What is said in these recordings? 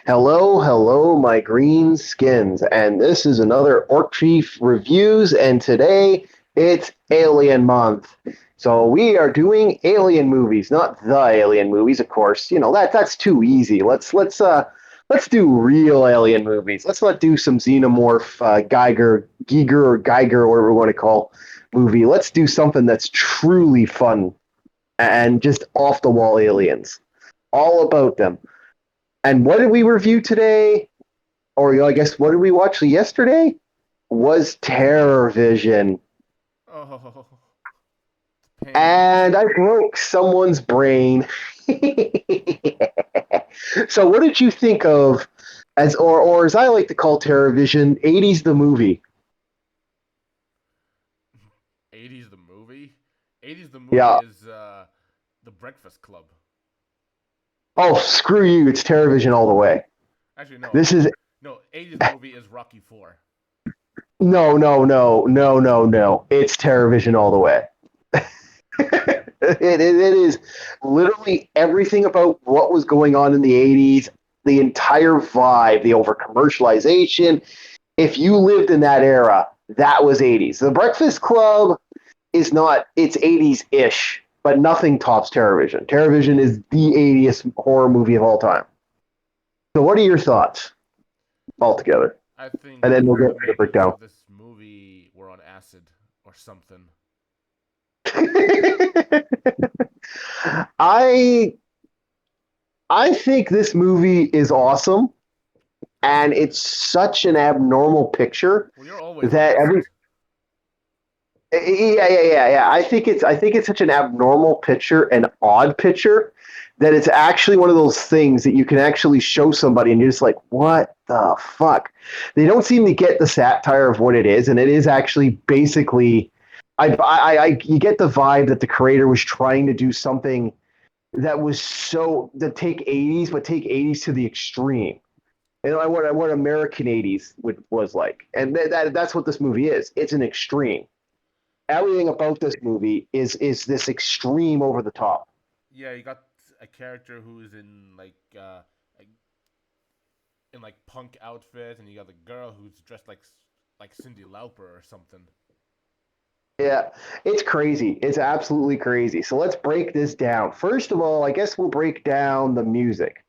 Hello, hello, my green skins, and this is another Orc Chief Reviews, and today it's Alien Month. So we are doing Alien movies, not the Alien movies, of course. You know that's too easy. Let's do real Alien movies. Let's not do some xenomorph Giger, or whatever we want to call movie. Let's do something that's truly fun and just off the wall aliens. All about them. And what did we review today? Or I guess what did we watch yesterday? Was TerrorVision. Oh, pain. And I broke someone's brain. So what did you think of or as I like to call TerrorVision, 80s the movie? 80s the movie? 80s the movie Yeah. is The Breakfast Club. Oh, screw you. It's TerrorVision all the way. Actually, no. This is No, 80s the movie is Rocky 4. no. It's TerrorVision all the way. It is literally everything about what was going on in the 80s, the entire vibe, the over commercialization. If you lived in that era, that was 80s. The Breakfast Club is not, it's 80s ish, but nothing tops TerrorVision. TerrorVision is the 80th horror movie of all time. So, what are your thoughts altogether? I And think then we'll get the to the makers breakdown. of this movie were on acid or something. I I think this movie is awesome, and it's such an abnormal picture Well, you're always on that every acid. yeah. I think it's such an abnormal picture, an odd picture, that it's actually one of those things that you can actually show somebody and you're just like, what the fuck? They don't seem to get the satire of what it is, and it is actually basically you get the vibe that the creator was trying to do something that was so that take 80s, but take 80s to the extreme. And what American 80s was like. And that's what this movie is. It's an extreme. Everything about this movie is this extreme over the top. Yeah, you got a character who's in like in like punk outfit, and you got a girl who's dressed like Cindy Lauper or something. Yeah, it's crazy. It's absolutely crazy. So let's break this down. First of all, I guess we'll break down the music.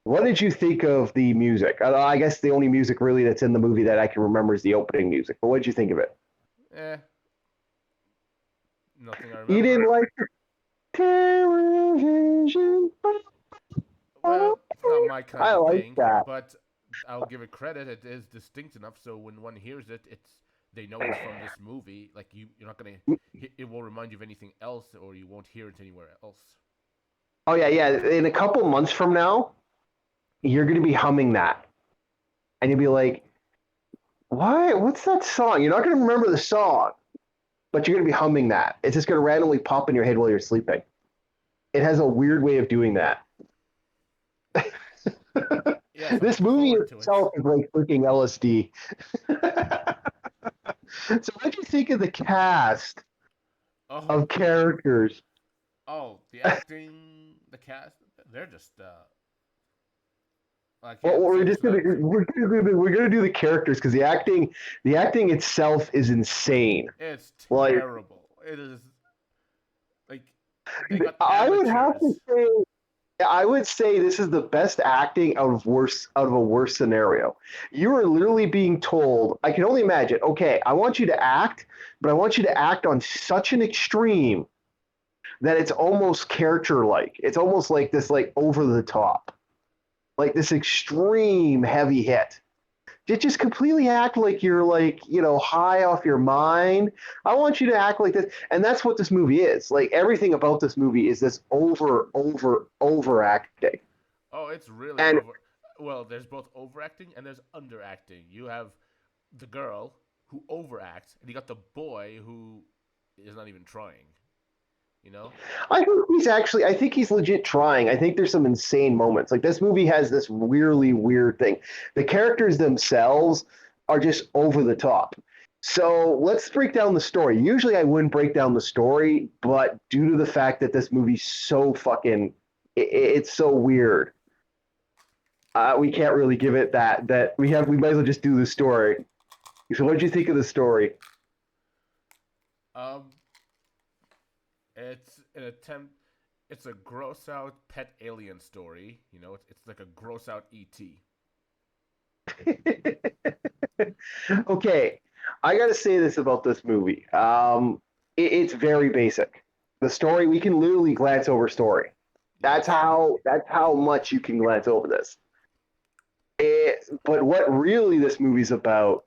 What did you think of the music? I guess the only music really that's in the movie that I can remember is the opening music. But what did you think of it? Eh, nothing I You remember. didn't like television? Well, it's not my kind I of like thing, that. but I'll give it credit. It is distinct enough, so when one hears it, they know it's from this movie. Like you're not gonna. It will remind you of anything else, or you won't hear it anywhere else. Oh yeah. In a couple months from now, you're gonna be humming that, and you'll be like, "Why? What's that song?" You're not gonna remember the song, but you're gonna be humming that. It's just gonna randomly pop in your head while you're sleeping. It has a weird way of doing that. Yes, I'm This looking movie forward to it. itself is like freaking LSD. So, what do you think of the cast Oh, of characters? the acting, the cast, they're just. I Well, can't say much without. we're gonna do the characters because the acting itself is insane. It's Like terrible. It is like they got I would have to amateurs. say I would say this is the best acting out of a worse scenario. You are literally being told, I can only imagine, okay, I want you to act, but I want you to act on such an extreme that it's almost character like. It's almost like this like over the top. Like this extreme heavy hit. Just completely act like you're like high off your mind. I want you to act like this, and that's what this movie is. Like everything about this movie is this overacting. Oh, it's really And over. Well, there's both overacting and there's underacting. You have the girl who overacts, and you got the boy who is not even trying. You know? I think he's legit trying. I think there's some insane moments. Like this movie has this weirdly weird thing. The characters themselves are just over the top. So let's break down the story. Usually I wouldn't break down the story, but due to the fact that this movie's so fucking, it's so weird. We can't really give it that. That we might as well just do the story. So, what did you think of the story? Um, it's an attempt. It's a gross out pet alien story. You know, it's like a gross out ET. Okay, I got to say this about this movie. It's very basic. The story we can literally glance over story. Yes. That's how much you can glance over this. But what really this movie's about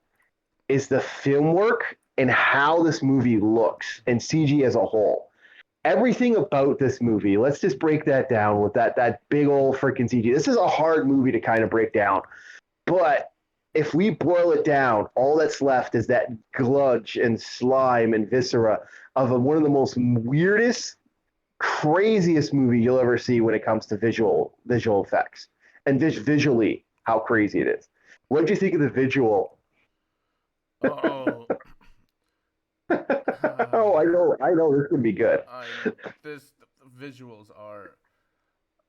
is the film work and how this movie looks and CG as a whole. Everything about this movie, let's just break that down with that big old freaking CG. This is a hard movie to kind of break down, but if we boil it down, all that's left is that gludge and slime and viscera of one of the most weirdest, craziest movie you'll ever see when it comes to visual effects and visually how crazy it is. What did you think of the visual? Oh, Oh, I know, this could be good. I this the visuals are.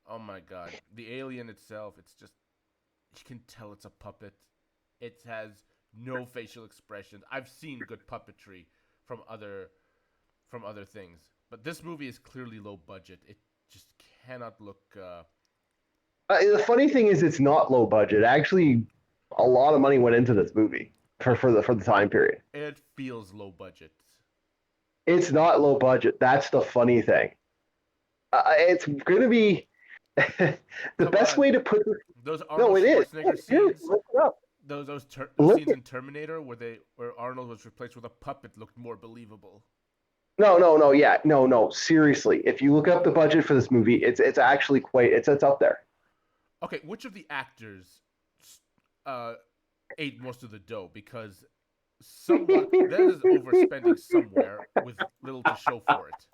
Oh my god, the alien itself. It's just you can tell it's a puppet. It has no facial expressions. I've seen good puppetry from other things, but this movie is clearly low budget. It just cannot look. The funny thing is, it's not low budget. Actually, a lot of money went into this movie for the time period. It feels low budget. It's not low budget. That's the funny thing. It's going to be the Come best on, way to put this. those No, Arnold it is. Schwarzenegger Here, scenes, look it up. those Look scenes it. in Terminator where Arnold was replaced with a puppet looked more believable. No, yeah, no. Seriously, if you look up the budget for this movie, it's actually quite it's up there. Okay, which of the actors uh, ate most of the dough? Because someone that is overspending somewhere with little to show for it.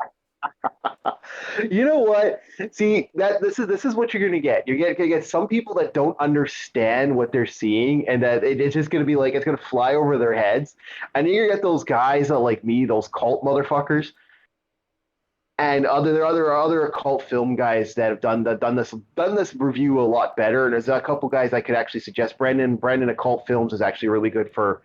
You know what? See that this is what you're gonna get. Gonna get some people that don't understand what they're seeing, and that it's just gonna be like it's gonna fly over their heads. And then you get those guys that like me, those cult motherfuckers, and other occult film guys that have done this review a lot better. And there's a couple guys I could actually suggest. Brandon Occult Films is actually really good for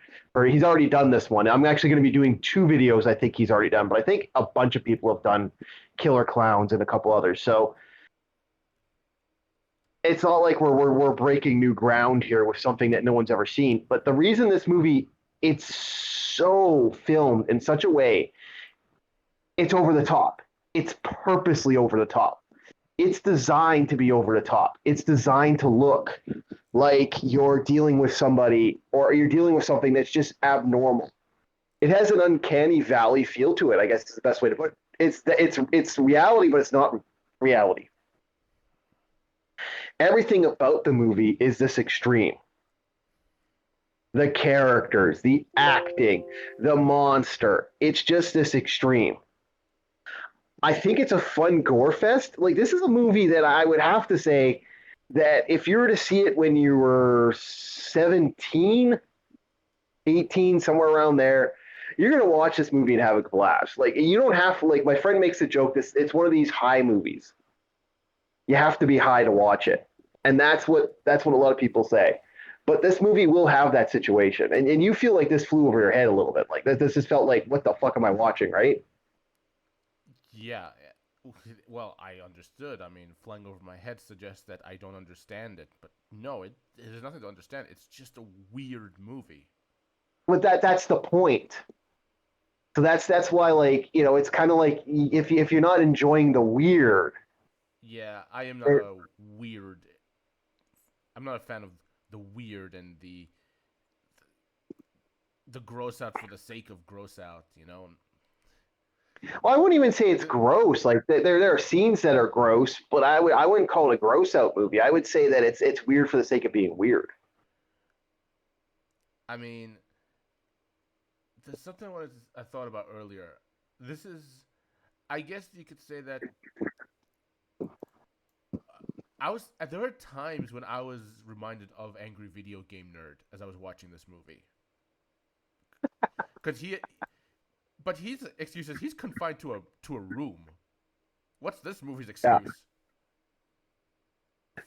he's already done this one. I'm actually going to be doing two videos. I think he's already done, but I think a bunch of people have done Killer Clowns and a couple others. So it's not like we're breaking new ground here with something that no one's ever seen. But the reason this movie it's so filmed in such a way it's over the top. It's purposely over the top. It's designed to be over the top. It's designed to look like you're dealing with somebody or you're dealing with something that's just abnormal. It has an uncanny valley feel to it, I guess is the best way to put it. It's reality, but it's not reality. Everything about the movie is this extreme. The characters, the acting, the monster. It's just this extreme. I think it's a fun gore fest. Like this is a movie that I would have to say that if you were to see it when you were 17, 18, somewhere around there, you're gonna watch this movie and have a blast. Like you don't have to like my friend makes a joke this it's one of these high movies. You have to be high to watch it. And that's what a lot of people say. But this movie will have that situation. And you feel like this flew over your head a little bit. Like this just felt like what the fuck am I watching, right? Yeah. Well, I understood. I mean, flying over my head suggests that I don't understand it, but no, there's nothing to understand. It's just a weird movie. But that's the point. So that's why like it's kind of like if you're not enjoying the weird, Yeah, I am not it, a weird. I'm not a fan of the weird and the gross out for the sake of gross out. You know. well, I wouldn't even say it's The, gross. Like there are scenes that are gross, but I wouldn't call it a gross out movie. I would say that it's weird for the sake of being weird. I mean, there's something I thought about earlier. This is, I guess you could say that I was. There were times when I was reminded of Angry Video Game Nerd as I was watching this movie, because but he's excuses. He's confined to a room. What's this movie's Yeah. excuse?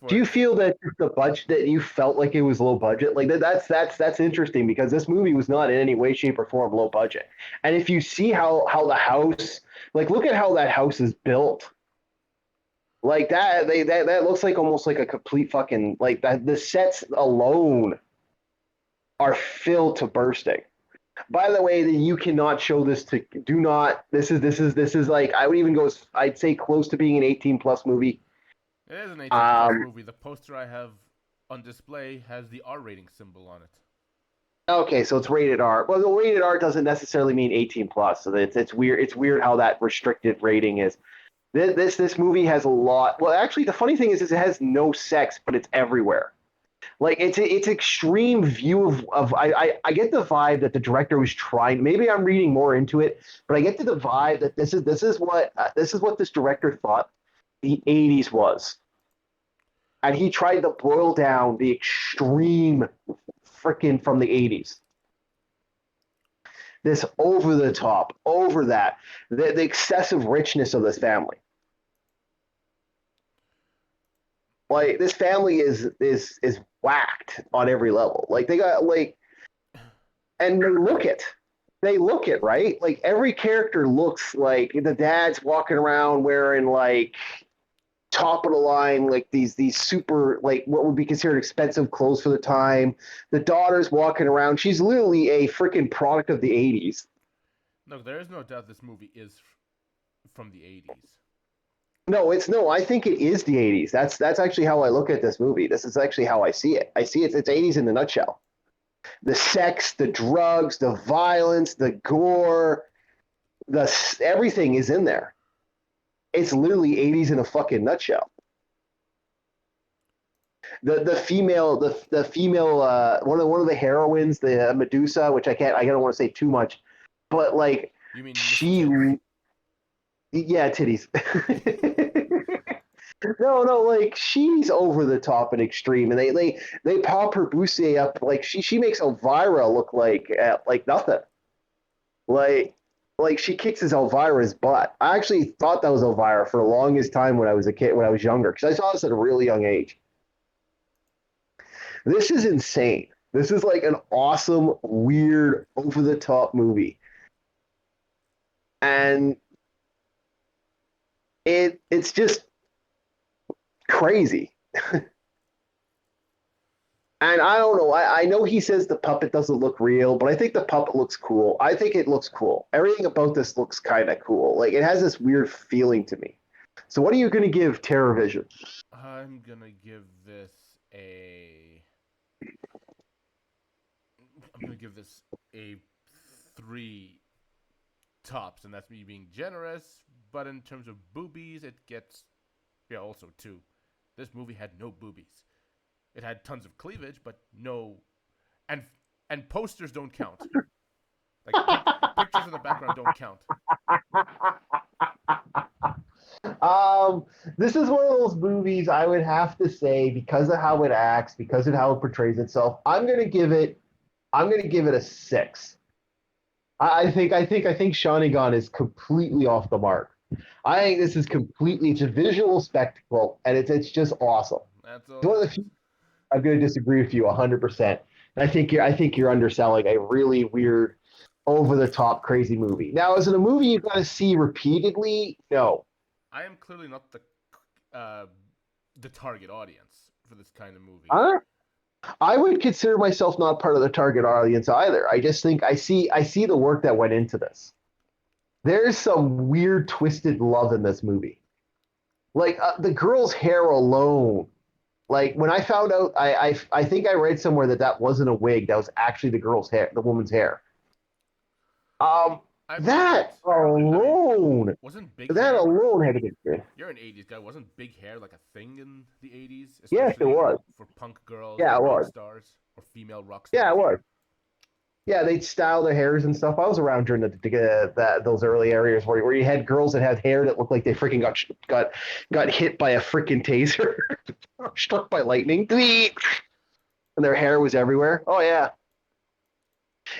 Do for you feel that the budget that you felt like it was low budget? Like that's interesting because this movie was not in any way, shape, or form low budget. And if you see how the house, like look at how that house is built, like that looks like almost like a complete fucking like that. The sets alone are filled to bursting. By the way, that you cannot show this to do not. This is like I would even go. I'd say close to being an 18 plus movie. it is an 18 plus Um, movie. The poster I have on display has the R rating symbol on it. Okay, so it's rated R. Well, the rated R doesn't necessarily mean 18 plus. So it's weird. It's weird how that restricted rating is. This movie has a lot. Well, actually, the funny thing is it has no sex, but it's everywhere. Like it's extreme view of I get the vibe that the director was trying. Maybe I'm reading more into it, but I get to the vibe that this is what this director thought the 80s was, and he tried to boil down the extreme freaking from the 80s. This over the top, over that, the excessive richness of this family. Like this family is whacked on every level. Like they got like, and they look it right. Like every character looks like the dad's walking around wearing like top of the line, like these super like what would be considered expensive clothes for the time. The daughter's walking around. She's literally a freaking product of the 80s. No, there is no doubt this movie is from the 80s. No, I think it is the 80s. That's actually how I look at this movie. This is actually how I see it. I see it's 80s in the nutshell. The sex, the drugs, the violence, the gore, the everything is in there. It's literally 80s in a fucking nutshell. The female one of the heroines, the Medusa, which I don't want to say too much, but like You mean Miss she Tits? yeah, titties. No, like she's over the top and extreme, and they pop her bustier up like she makes Elvira look like nothing. Like like she kicks his Elvira's butt. I actually thought that was Elvira for the longest time when I was a kid, when I was younger, because I saw this at a really young age. This is insane. This is like an awesome, weird, over the top movie, and it's just crazy. And I don't know. I know he says the puppet doesn't look real, but I think the puppet looks cool. I think it looks cool. Everything about this looks kind of cool. Like it has this weird feeling to me. So what are you going to give TerrorVision? I'm gonna give this a. I'm gonna give this a 3 tops, and that's me being generous. But in terms of boobies, it gets also 2. This movie had no boobies. It had tons of cleavage, but no, and and posters don't count. Like pictures in the background don't count. Um, this is one of those movies I would have to say because of how it acts, because of how it portrays itself. I'm gonna give it a 6. I think Shawnigan is completely off the mark. I think this is completely it's a visual spectacle and it's just awesome. That's It's all. one of the few I'm going to disagree with you 100%. I think you're underselling a really weird, over the top, crazy movie. Now, is it a movie you've got to see repeatedly? No. I am clearly not uh, the target audience for this kind of movie. I I would consider myself not part of the target audience either. I just think I see the work that went into this. There's some weird, twisted love in this movie. Like the girl's hair alone. Like when I found out, I think I read somewhere that wasn't a wig. That was actually the girl's hair, the woman's hair. Um, I believe it. that I mean, alone, wasn't big that hair? alone had to be good. You're an '80s guy. Wasn't big hair like a thing in the '80s, Yes, it especially was. for punk girls Yeah, or it rock was. stars or female rock Yeah, it stars? was. Yeah, they'd style their hairs and stuff. I was around during those early areas where you had girls that had hair that looked like they freaking got hit by a freaking taser, struck by lightning, and their hair was everywhere. Oh yeah,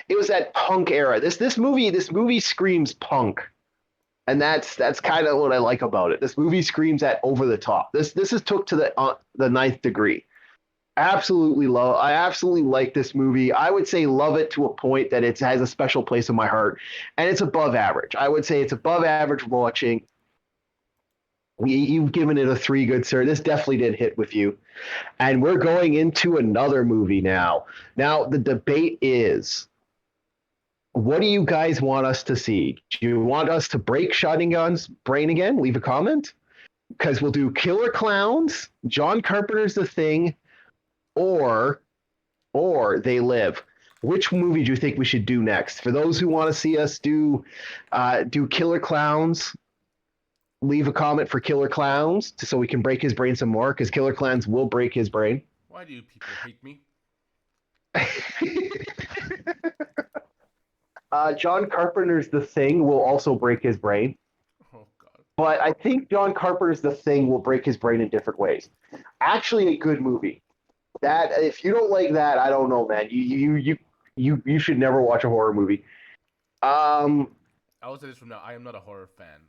it was that punk era. This movie screams punk. And that's kind of what I like about it. This movie screams at over the top. This is took to the ninth degree. I absolutely like this movie. I would say love it to a point that it has a special place in my heart, and it's above average. I would say it's above average watching. You've given it a three, good sir. This definitely did hit with you. And we're going into another movie now. Now the debate is, what do you guys want us to see? Do you want us to break Shotgun's brain again? Leave a comment, because we'll do Killer Clowns, John Carpenter's The Thing, or They Live. Which movie do you think we should do next? For those who want to see us do Killer Clowns, leave a comment for Killer Clowns so we can break his brain some more, because Killer Clowns will break his brain. Why do you people hate me? John Carpenter's The Thing will also break his brain, Oh God. but I think John Carpenter's The Thing will break his brain in different ways. Actually, a good movie. That if you don't like that, I don't know, man. You should never watch a horror movie. Um, I will say this from now. I am not a horror fan.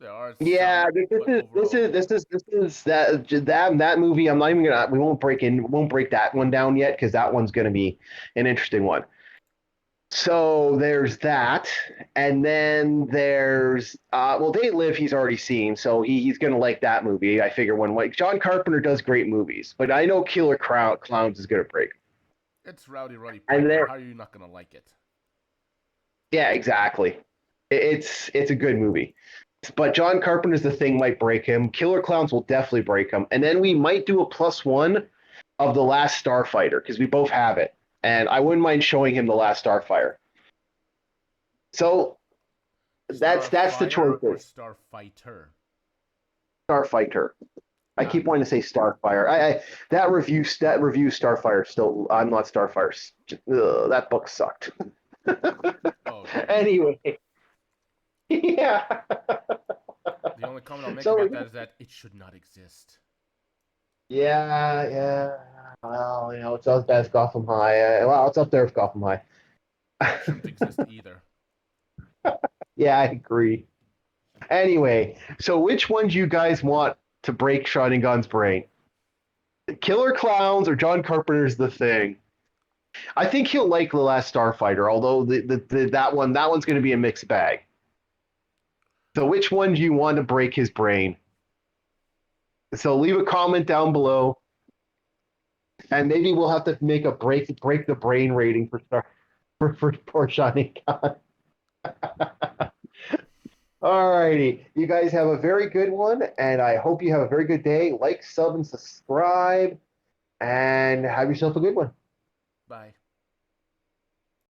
There are yeah, some, this but is this overall, is this is this is that movie. I'm not even gonna. We won't break that one down yet, because that one's gonna be an interesting one. So there's that, and then there's well, They Live. He's already seen, so he's gonna like that movie. I figure one like John Carpenter does great movies, but I know Clowns is gonna break. it's Rowdy Roddy And Piper. there, How are you not gonna like it? yeah, exactly. It's a good movie, but John Carpenter's The Thing might break him. Killer Clowns will definitely break him, and then we might do a plus one of The Last Starfighter, because we both have it, and I wouldn't mind showing him The Last Starfighter. So that's the Starfire or choices. Starfighter? Starfighter. I Ah, keep wanting to say Starfire. That review Starfire still. I'm not Starfire. Ugh, that book sucked. okay. Anyway, yeah. The only comment I'll make So about that is that it should not exist. yeah. Well, it's not as bad as Gotham High. Well, it's up there with Gotham High. It shouldn't exist either. Yeah, I agree. Anyway, so which one do you guys want to break Shining Gun's brain? Killer Clowns or John Carpenter's The Thing? I think he'll like The Last Starfighter, although that one's going to be a mixed bag. So which one do you want to break his brain? So leave a comment down below, and maybe we'll have to make a break the brain rating for Shining Gun. Alrighty, you guys have a very good one, and I hope you have a very good day. Like, sub, and subscribe, and have yourself a good one. Bye.